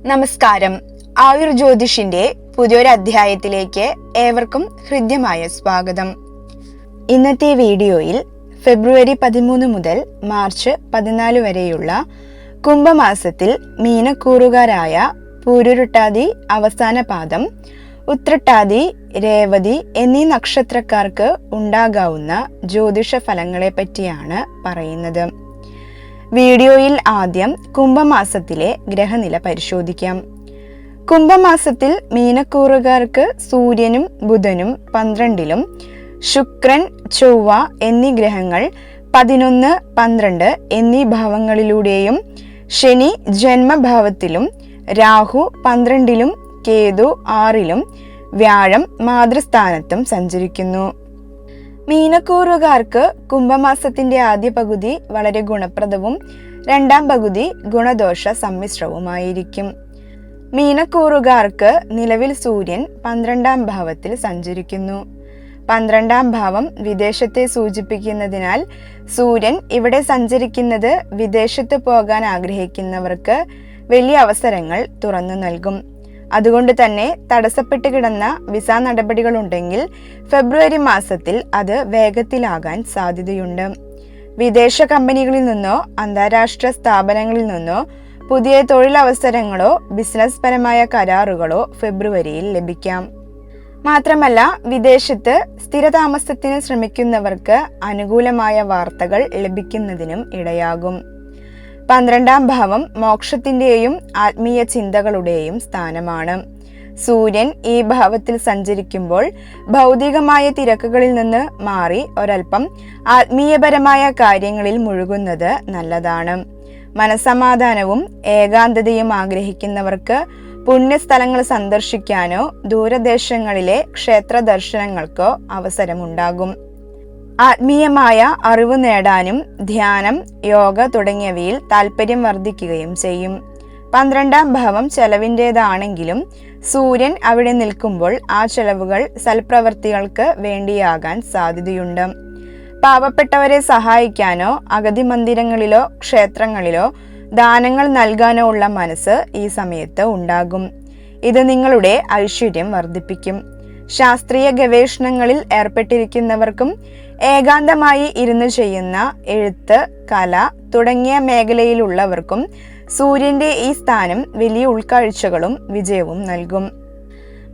നമസ്കാരം. ആയുർജ്യോതിഷിന്റെ പുതിയൊരു അധ്യായത്തിലേക്ക് ഏവർക്കും ഹൃദ്യമായ സ്വാഗതം. ഇന്നത്തെ വീഡിയോയിൽ ഫെബ്രുവരി 13 മുതൽ മാർച്ച് 14 വരെയുള്ള കുംഭമാസത്തിൽ മീനക്കൂറുകാരായ പൂരുരുട്ടാതി അവസാന പാദം, ഉത്രട്ടാതി, രേവതി എന്നീ നക്ഷത്രക്കാർക്ക് ഉണ്ടാകാവുന്ന ജ്യോതിഷ ഫലങ്ങളെ പറ്റിയാണ് പറയുന്നത്. വീഡിയോയിൽ ആദ്യം കുംഭമാസത്തിലെ ഗ്രഹനില പരിശോധിക്കാം. കുംഭമാസത്തിൽ മീനക്കൂറുകാർക്ക് സൂര്യനും ബുധനും 12-ലും, ശുക്രൻ, ചൊവ്വ എന്നീ ഗ്രഹങ്ങൾ 11, 12 എന്നീ ഭാവങ്ങളിലൂടെയും, ശനി ജന്മഭാവത്തിലും, രാഹു 12-ലും, കേതു 6-ലും, വ്യാഴം മാതൃസ്ഥാനത്തും സഞ്ചരിക്കുന്നു. മീനക്കൂറുകാർക്ക് കുംഭമാസത്തിന്റെ ആദ്യ പകുതി വളരെ ഗുണപ്രദവും രണ്ടാം പകുതി ഗുണദോഷ സമ്മിശ്രവുമായിരിക്കും. മീനക്കൂറുകാർക്ക് നിലവിൽ സൂര്യൻ 12-ാം ഭാവത്തിൽ സഞ്ചരിക്കുന്നു. 12-ാം ഭാവം വിദേശത്തെ സൂചിപ്പിക്കുന്നതിനാൽ സൂര്യൻ ഇവിടെ സഞ്ചരിക്കുന്നത് വിദേശത്ത് പോകാൻ ആഗ്രഹിക്കുന്നവർക്ക് വലിയ അവസരങ്ങൾ തുറന്നു നൽകും. അതുകൊണ്ട് തന്നെ തടസ്സപ്പെട്ട് കിടന്ന വിസ നടപടികളുണ്ടെങ്കിൽ ഫെബ്രുവരി മാസത്തിൽ അത് വേഗത്തിലാകാൻ സാധ്യതയുണ്ട്. വിദേശ കമ്പനികളിൽ നിന്നോ അന്താരാഷ്ട്ര സ്ഥാപനങ്ങളിൽ നിന്നോ പുതിയ തൊഴിലവസരങ്ങളോ ബിസിനസ് പരമായ കരാറുകളോ ഫെബ്രുവരിയിൽ ലഭിക്കാം. മാത്രമല്ല, വിദേശത്ത് സ്ഥിരതാമസത്തിന് ശ്രമിക്കുന്നവർക്ക് അനുകൂലമായ വാർത്തകൾ ലഭിക്കുന്നതിനും ഇടയാകും. 12-ാം ഭാവം മോക്ഷത്തിന്റെയും ആത്മീയ ചിന്തകളുടെയും സ്ഥാനമാണ്. സൂര്യൻ ഈ ഭാവത്തിൽ സഞ്ചരിക്കുമ്പോൾ ഭൗതികമായ തിരക്കുകളിൽ നിന്ന് മാറി ഒരൽപ്പം ആത്മീയപരമായ കാര്യങ്ങളിൽ മുഴുകുന്നത് നല്ലതാണ്. മനസ്സമാധാനവും ഏകാന്തതയും ആഗ്രഹിക്കുന്നവർക്ക് പുണ്യസ്ഥലങ്ങൾ സന്ദർശിക്കാനോ ദൂരദേശങ്ങളിലെ ക്ഷേത്ര ദർശനങ്ങൾക്കോ അവസരമുണ്ടാകും. ആത്മീയമായ അറിവ് നേടാനും ധ്യാനം, യോഗ തുടങ്ങിയവയിൽ താല്പര്യം വർദ്ധിക്കുകയും ചെയ്യും. 12-ാം ഭാവം ചെലവിൻ്റെതാണെങ്കിലും സൂര്യൻ അവിടെ നിൽക്കുമ്പോൾ ആ ചെലവുകൾ സൽപ്രവർത്തികൾക്ക് വേണ്ടിയാകാൻ സാധ്യതയുണ്ട്. പാവപ്പെട്ടവരെ സഹായിക്കാനോ അഗതി മന്ദിരങ്ങളിലോ ക്ഷേത്രങ്ങളിലോ ദാനങ്ങൾ നൽകാനോ ഉള്ള മനസ്സ് ഈ സമയത്ത് ഉണ്ടാകും. ഇത് നിങ്ങളുടെ ഐശ്വര്യം വർദ്ധിപ്പിക്കും. ശാസ്ത്രീയ ഗവേഷണങ്ങളിൽ ഏർപ്പെട്ടിരിക്കുന്നവർക്കും ഏകാന്തമായി ഇരുന്ന് ചെയ്യുന്ന എഴുത്ത്, കല തുടങ്ങിയ മേഖലയിലുള്ളവർക്കും സൂര്യന്റെ ഈ സ്ഥാനം വലിയ ഉൾക്കാഴ്ചകളും വിജയവും നൽകും.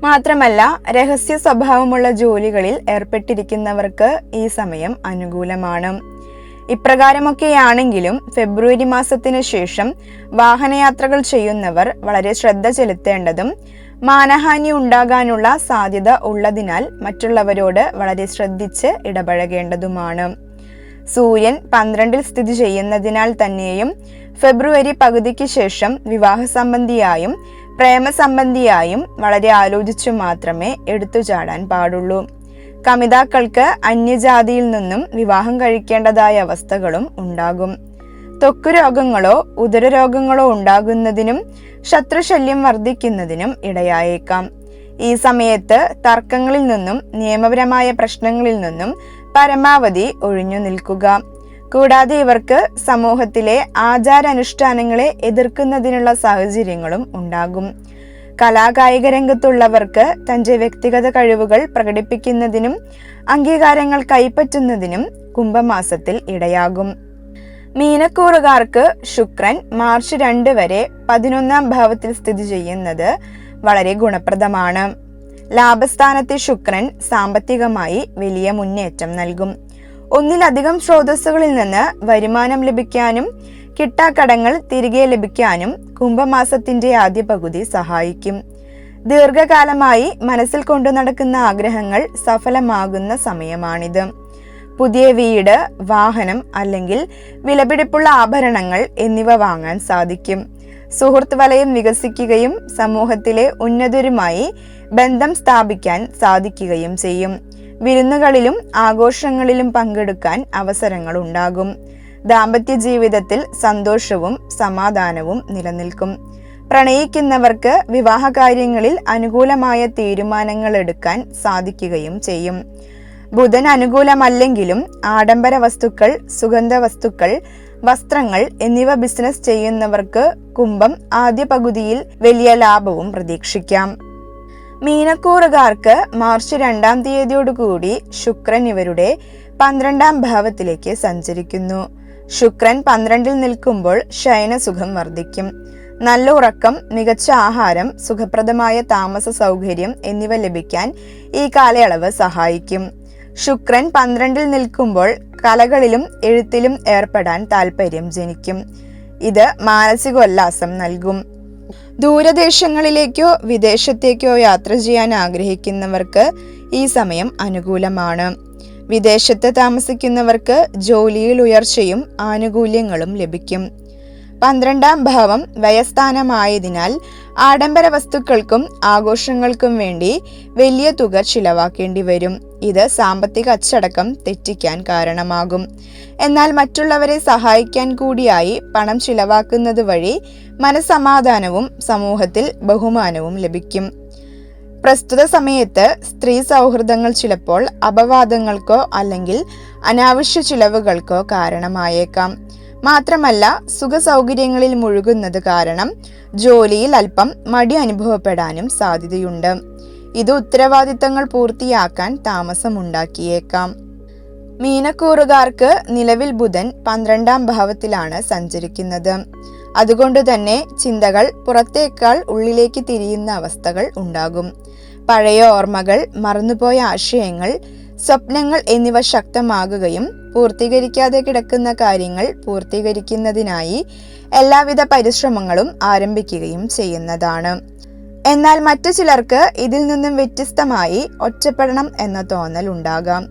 മാത്രമല്ല, രഹസ്യ സ്വഭാവമുള്ള ജോലികളിൽ ഏർപ്പെട്ടിരിക്കുന്നവർക്ക് ഈ സമയം അനുകൂലമാണ്. ഇപ്രകാരമൊക്കെയാണെങ്കിലും ഫെബ്രുവരി മാസത്തിന് ശേഷം വാഹനയാത്രകൾ ചെയ്യുന്നവർ വളരെ ശ്രദ്ധ ചെലുത്തേണ്ടതും മാനഹാനി ഉണ്ടാകാനുള്ള സാധ്യത ഉള്ളതിനാൽ മറ്റുള്ളവരോട് വളരെ ശ്രദ്ധിച്ച് ഇടപഴകേണ്ടതുമാണ്. സൂര്യൻ 12-ൽ സ്ഥിതി ചെയ്യുന്നതിനാൽ തന്നെയും ഫെബ്രുവരി പകുതിക്ക് ശേഷം വിവാഹ സംബന്ധിയായും പ്രേമസംബന്ധിയായും വളരെ ആലോചിച്ചു മാത്രമേ എടുത്തുചാടാൻ പാടുള്ളൂ. കമിതാക്കൾക്ക് അന്യജാതിയിൽ നിന്നും വിവാഹം കഴിക്കേണ്ടതായ അവസ്ഥകളും ഉണ്ടാകും. ത്വക്ക് രോഗങ്ങളോ ഉദരരോഗങ്ങളോ ഉണ്ടാകുന്നതിനും ശത്രുശല്യം വർദ്ധിക്കുന്നതിനും ഇടയായേക്കാം. ഈ സമയത്ത് തർക്കങ്ങളിൽ നിന്നും നിയമപരമായ പ്രശ്നങ്ങളിൽ നിന്നും പരമാവധി ഒഴിഞ്ഞു നിൽക്കുക. കൂടാതെ ഇവർക്ക് സമൂഹത്തിലെ ആചാരാനുഷ്ഠാനങ്ങളെ എതിർക്കുന്നതിനുള്ള സാഹചര്യങ്ങളും ഉണ്ടാകും. കലാകായിക രംഗത്തുള്ളവർക്ക് തന്റെ വ്യക്തിഗത കഴിവുകൾ പ്രകടിപ്പിക്കുന്നതിനും അംഗീകാരങ്ങൾ കൈപ്പറ്റുന്നതിനും കുംഭമാസത്തിൽ ഇടയാകും. മീനക്കൂറുകാർക്ക് ശുക്രൻ മാർച്ച് 2 വരെ 11-ാം ഭാവത്തിൽ സ്ഥിതി ചെയ്യുന്നത് വളരെ ഗുണപ്രദമാണ്. ലാഭസ്ഥാനത്തെ ശുക്രൻ സാമ്പത്തികമായി വലിയ മുന്നേറ്റം നൽകും. ഒന്നിലധികം സ്രോതസ്സുകളിൽ നിന്ന് വരുമാനം ലഭിക്കാനും കിട്ടാക്കടങ്ങൾ തിരികെ ലഭിക്കാനും കുംഭമാസത്തിന്റെ ആദ്യ പകുതി സഹായിക്കും. ദീർഘകാലമായി മനസ്സിൽ കൊണ്ടു നടക്കുന്ന ആഗ്രഹങ്ങൾ സഫലമാകുന്ന സമയമാണിത്. പുതിയ വീട്, വാഹനം അല്ലെങ്കിൽ വിലപിടിപ്പുള്ള ആഭരണങ്ങൾ എന്നിവ വാങ്ങാൻ സാധിക്കും. സുഹൃത്ത് വലയം വികസിക്കുകയും സമൂഹത്തിലെ ഉന്നതരുമായി ബന്ധം സ്ഥാപിക്കാൻ സാധിക്കുകയും ചെയ്യും. വിരുന്നുകളിലും ആഘോഷങ്ങളിലും പങ്കെടുക്കാൻ അവസരങ്ങൾ ഉണ്ടാകും. ദാമ്പത്യ ജീവിതത്തിൽ സന്തോഷവും സമാധാനവും നിലനിൽക്കും. പ്രണയിക്കുന്നവർക്ക് വിവാഹകാര്യങ്ങളിൽ അനുകൂലമായ തീരുമാനങ്ങൾ എടുക്കാൻ സാധിക്കുകയും ചെയ്യും. ബുധൻ അനുകൂലമല്ലെങ്കിലും ആഡംബര വസ്തുക്കൾ, സുഗന്ധ വസ്തുക്കൾ, വസ്ത്രങ്ങൾ എന്നിവ ബിസിനസ് ചെയ്യുന്നവർക്ക് കുംഭം ആദ്യ പകുതിയിൽ വലിയ ലാഭവും പ്രതീക്ഷിക്കാം. മീനക്കൂറുകാർക്ക് മാർച്ച് 2-ാം തീയതിയോടുകൂടി ശുക്രൻ ഇവരുടെ 12-ാം ഭാവത്തിലേക്ക് സഞ്ചരിക്കുന്നു. ശുക്രൻ 12-ൽ നിൽക്കുമ്പോൾ ശയനസുഖം വർദ്ധിക്കും. നല്ല ഉറക്കം, മികച്ച ആഹാരം, സുഖപ്രദമായ താമസ സൗകര്യം എന്നിവ ലഭിക്കാൻ ഈ കാലയളവ് സഹായിക്കും. ശുക്രൻ 12-ൽ നിൽക്കുമ്പോൾ കലകളിലും എഴുത്തിലും ഏർപ്പെടാൻ താല്പര്യം ജനിക്കും. ഇത് മാനസികോല്ലാസം നൽകും. ദൂരദേശങ്ങളിലേക്കോ വിദേശത്തേക്കോ യാത്ര ചെയ്യാൻ ആഗ്രഹിക്കുന്നവർക്ക് ഈ സമയം അനുകൂലമാണ്. വിദേശത്ത് താമസിക്കുന്നവർക്ക് ജോലിയിൽ ഉയർച്ചയും ആനുകൂല്യങ്ങളും ലഭിക്കും. 12-ാം ഭാവം വ്യയസ്ഥാനമായതിനാൽ ആഡംബര വസ്തുക്കൾക്കും ആഘോഷങ്ങൾക്കും വേണ്ടി വലിയ തുക ചിലവാക്കേണ്ടി വരും. ഇത് സാമ്പത്തിക അച്ചടക്കം തെറ്റിക്കാൻ കാരണമാകും. എന്നാൽ മറ്റുള്ളവരെ സഹായിക്കാൻ കൂടിയായി പണം ചിലവാക്കുന്നത് വഴി മനസ്സമാധാനവും സമൂഹത്തിൽ ബഹുമാനവും ലഭിക്കും. പ്രസ്തുത സമയത്ത് സ്ത്രീ സൗഹൃദങ്ങൾ ചിലപ്പോൾ അപവാദങ്ങൾക്കോ അല്ലെങ്കിൽ അനാവശ്യ ചിലവുകൾക്കോ കാരണമായേക്കാം. മാത്രമല്ല, സുഖസൗകര്യങ്ങളിൽ മുഴുകുന്നത് കാരണം ജോലിയിൽ അല്പം മടി അനുഭവപ്പെടാനും സാധ്യതയുണ്ട്. ഇത് ഉത്തരവാദിത്തങ്ങൾ പൂർത്തിയാക്കാൻ താമസമുണ്ടാക്കിയേക്കാം. മീനക്കൂറുകാർക്ക് നിലവിൽ ബുധൻ 12-ാം ഭാവത്തിലാണ് സഞ്ചരിക്കുന്നത്. അതുകൊണ്ട് തന്നെ ചിന്തകൾ പുറത്തേക്കാൾ ഉള്ളിലേക്ക് തിരിയുന്ന അവസ്ഥകൾ ഉണ്ടാകും. പഴയ ഓർമ്മകൾ, മറന്നുപോയ ആശയങ്ങൾ, സ്വപ്നങ്ങൾ എന്നിവ ശക്തമാകുകയും പൂർത്തീകരിക്കാതെ കിടക്കുന്ന കാര്യങ്ങൾ പൂർത്തീകരിക്കുന്നതിനായി എല്ലാവിധ പരിശ്രമങ്ങളും ആരംഭിക്കുകയും ചെയ്യുന്നതാണ്. എന്നാൽ മറ്റു ചിലർക്ക് ഇതിൽ നിന്നും വ്യത്യസ്തമായി ഒറ്റപ്പെടണം എന്ന തോന്നൽ ഉണ്ടാകാം.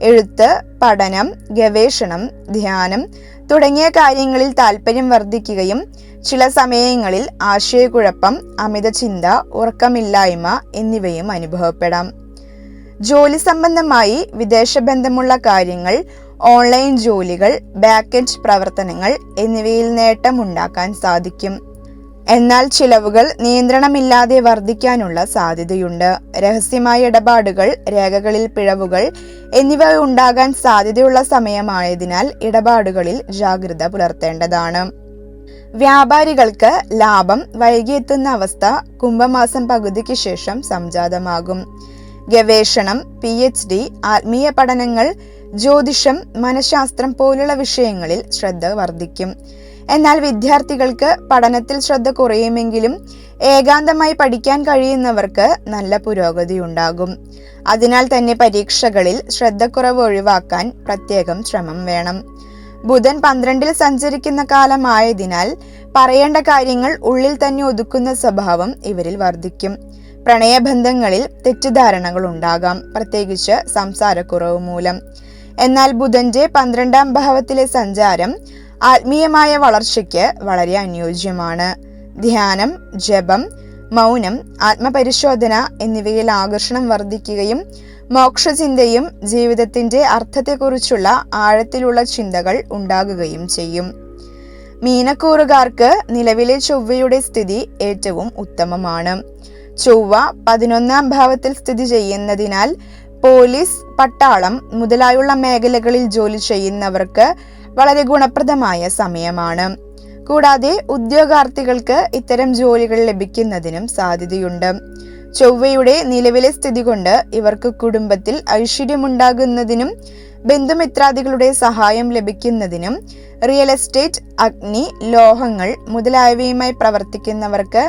എഴുത്ത്, പഠനം, ഗവേഷണം, ധ്യാനം തുടങ്ങിയ കാര്യങ്ങളിൽ താല്പര്യം വർദ്ധിക്കുകയും ചില സമയങ്ങളിൽ ആശയക്കുഴപ്പം, അമിത ചിന്ത, ഉറക്കമില്ലായ്മ എന്നിവയും അനുഭവപ്പെടാം. ജോലി സംബന്ധമായി വിദേശബന്ധമുള്ള കാര്യങ്ങൾ, ഓൺലൈൻ ജോലികൾ, ബാക്കെൻഡ് പ്രവർത്തനങ്ങൾ എന്നിവയിൽ നേട്ടമുണ്ടാക്കാൻ സാധിക്കും. എന്നാൽ ചിലവുകൾ നിയന്ത്രണമില്ലാതെ വർദ്ധിക്കാനുള്ള സാധ്യതയുണ്ട്. രഹസ്യമായ ഇടപാടുകൾ, രേഖകളിൽ പിഴവുകൾ എന്നിവ ഉണ്ടാകാൻ സാധ്യതയുള്ള സമയമായതിനാൽ ഇടപാടുകളിൽ ജാഗ്രത പുലർത്തേണ്ടതാണ്. വ്യാപാരികൾക്ക് ലാഭം വൈകിയെത്തുന്ന അവസ്ഥ കുംഭമാസം പകുതിക്ക് ശേഷം സംജാതമാകും. ഗവേഷണം, PhD, ആത്മീയ പഠനങ്ങൾ, ജ്യോതിഷം, മനഃശാസ്ത്രം പോലുള്ള വിഷയങ്ങളിൽ ശ്രദ്ധ വർദ്ധിക്കും. എന്നാൽ വിദ്യാർത്ഥികൾക്ക് പഠനത്തിൽ ശ്രദ്ധ കുറയുമെങ്കിലും ഏകാന്തമായി പഠിക്കാൻ കഴിയുന്നവർക്ക് നല്ല പുരോഗതി ഉണ്ടാകും. അതിനാൽ തന്നെ പരീക്ഷകളിൽ ശ്രദ്ധക്കുറവ് ഒഴിവാക്കാൻ പ്രത്യേകം ശ്രമം വേണം. ബുധൻ 12-ൽ സഞ്ചരിക്കുന്ന കാലമായതിനാൽ പറയേണ്ട കാര്യങ്ങൾ ഉള്ളിൽ തന്നെ ഒതുക്കുന്ന സ്വഭാവം ഇവരിൽ വർദ്ധിക്കും. പ്രണയബന്ധങ്ങളിൽ തെറ്റിദ്ധാരണകൾ ഉണ്ടാകാം, പ്രത്യേകിച്ച് സംസാരക്കുറവ് മൂലം. എന്നാൽ ബുധന്റെ 12-ാം ഭാവത്തിലെ സഞ്ചാരം ആത്മീയമായ വളർച്ചയ്ക്ക് വളരെ അനുയോജ്യമാണ്. ധ്യാനം, ജപം, മൗനം, ആത്മപരിശോധന എന്നിവയിൽ ആകർഷണം വർദ്ധിക്കുകയും മോക്ഷചിന്തയും ജീവിതത്തിന്റെ അർത്ഥത്തെക്കുറിച്ചുള്ള ആഴത്തിലുള്ള ചിന്തകൾ ഉണ്ടാകുകയും ചെയ്യും. മീനക്കൂറുകാർക്ക് നിലവിലെ ചൊവ്വയുടെ സ്ഥിതി ഏറ്റവും ഉത്തമമാണ്. ചൊവ്വ 11-ാം ഭാവത്തിൽ സ്ഥിതി ചെയ്യുന്നതിനാൽ പോലീസ്, പട്ടാളം മുതലായുള്ള മേഖലകളിൽ ജോലി ചെയ്യുന്നവർക്ക് വളരെ ഗുണപ്രദമായ സമയമാണ്. കൂടാതെ ഉദ്യോഗാർത്ഥികൾക്ക് ഇത്തരം ജോലികൾ ലഭിക്കുന്നതിനും സാധ്യതയുണ്ട്. ചൊവ്വയുടെ നിലവിലെ സ്ഥിതി കൊണ്ട് ഇവർക്ക് കുടുംബത്തിൽ ഐശ്വര്യമുണ്ടാകുന്നതിനും ബന്ധുമിത്രാദികളുടെ സഹായം ലഭിക്കുന്നതിനും റിയൽ എസ്റ്റേറ്റ്, അഗ്നി, ലോഹങ്ങൾ മുതലായവയുമായി പ്രവർത്തിക്കുന്നവർക്ക്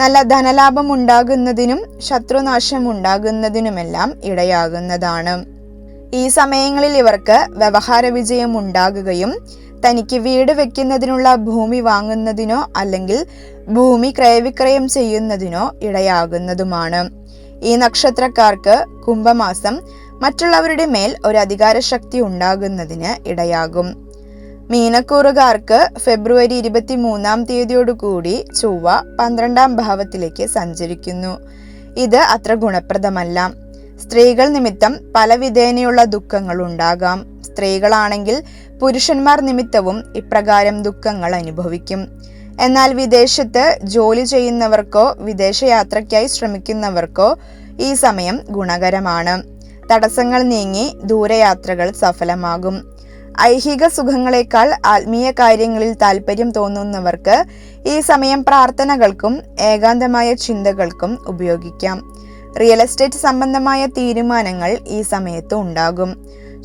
നല്ല ധനലാഭം ഉണ്ടാകുന്നതിനും ശത്രുനാശം ഉണ്ടാകുന്നതിനുമെല്ലാം ഇടയാകുന്നതാണ്. ഈ സമയങ്ങളിൽ ഇവർക്ക് വ്യവഹാര വിജയം ഉണ്ടാകുകയും തനിക്ക് വീട് വെക്കുന്നതിനുള്ള ഭൂമി വാങ്ങുന്നതിനോ അല്ലെങ്കിൽ ഭൂമി ക്രയവിക്രയം ചെയ്യുന്നതിനോ ഇടയാകുന്നതുമാണ്. ഈ നക്ഷത്രക്കാർക്ക് കുംഭമാസം മറ്റുള്ളവരുടെ മേൽ ഒരു അധികാരശക്തി ഉണ്ടാകുന്നതിന് ഇടയാകും. മീനക്കൂറുകാർക്ക് ഫെബ്രുവരി 23-ാം തീയതിയോടുകൂടി ചൊവ്വ 12-ാം ഭാവത്തിലേക്ക് സഞ്ചരിക്കുന്നു. ഇത് അത്ര ഗുണപ്രദമല്ല. സ്ത്രീകൾ നിമിത്തം പല വിധേനയുള്ള ദുഃഖങ്ങൾ ഉണ്ടാകാം. സ്ത്രീകളാണെങ്കിൽ പുരുഷന്മാർ നിമിത്തവും ഇപ്രകാരം ദുഃഖങ്ങൾ അനുഭവിക്കും. എന്നാൽ വിദേശത്ത് ജോലി ചെയ്യുന്നവർക്കോ വിദേശയാത്രയ്ക്കായി ശ്രമിക്കുന്നവർക്കോ ഈ സമയം ഗുണകരമാണ്. തടസ്സങ്ങൾ നീങ്ങി ദൂരയാത്രകൾ സഫലമാകും. ഐഹിക സുഖങ്ങളെക്കാൾ ആത്മീയ കാര്യങ്ങളിൽ താല്പര്യം തോന്നുന്നവർക്ക് ഈ സമയം പ്രാർത്ഥനകൾക്കും ഏകാന്തമായ ചിന്തകൾക്കും ഉപയോഗിക്കാം. റിയൽ എസ്റ്റേറ്റ് സംബന്ധമായ തീരുമാനങ്ങൾ ഈ സമയത്ത് ഉണ്ടാകും.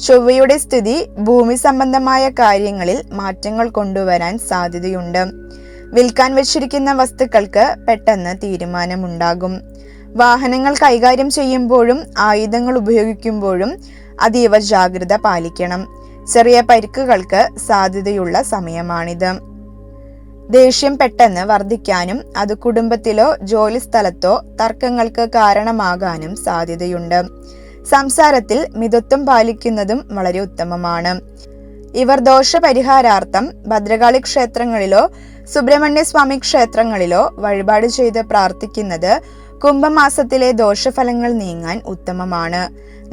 ചൊവ്വയുടെ സ്ഥിതി ഭൂമി സംബന്ധമായ കാര്യങ്ങളിൽ മാറ്റങ്ങൾ കൊണ്ടുവരാൻ സാധ്യതയുണ്ട്. വിൽക്കാൻ വെച്ചിരിക്കുന്ന വസ്തുക്കൾക്ക് പെട്ടെന്ന് തീരുമാനമുണ്ടാകും. വാഹനങ്ങൾ കൈകാര്യം ചെയ്യുമ്പോഴും ആയുധങ്ങൾ ഉപയോഗിക്കുമ്പോഴും അതീവ ജാഗ്രത പാലിക്കണം. ചെറിയ പരിക്കുകൾക്ക് സാധ്യതയുള്ള സമയമാണിത്. ദേഷ്യം പെട്ടെന്ന് വർദ്ധിക്കാനും അത് കുടുംബത്തിലോ ജോലിസ്ഥലത്തോ തർക്കങ്ങൾക്ക് കാരണമാകാനും സാധ്യതയുണ്ട്. സംസാരത്തിൽ മിതത്വം പാലിക്കുന്നതും വളരെ ഉത്തമമാണ്. ഇവർ ദോഷപരിഹാരാർത്ഥം ഭദ്രകാളി ക്ഷേത്രങ്ങളിലോ സുബ്രഹ്മണ്യ സ്വാമി ക്ഷേത്രങ്ങളിലോ വഴിപാട് ചെയ്ത് പ്രാർത്ഥിക്കുന്നത് കുംഭമാസത്തിലെ ദോഷഫലങ്ങൾ നീങ്ങാൻ ഉത്തമമാണ്.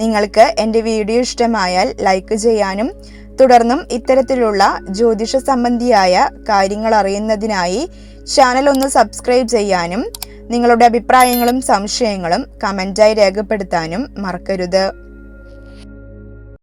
നിങ്ങൾക്ക് എൻ്റെ വീഡിയോ ഇഷ്ടമായാൽ ലൈക്ക് ചെയ്യാനും തുടർന്നും ഇത്തരത്തിലുള്ള ജ്യോതിഷ സംബന്ധിയായ കാര്യങ്ങൾ അറിയുന്നതിനായി ചാനൽ ഒന്ന് സബ്സ്ക്രൈബ് ചെയ്യാനും നിങ്ങളുടെ അഭിപ്രായങ്ങളും സംശയങ്ങളും കമൻറ്റായി രേഖപ്പെടുത്താനും മറക്കരുത്.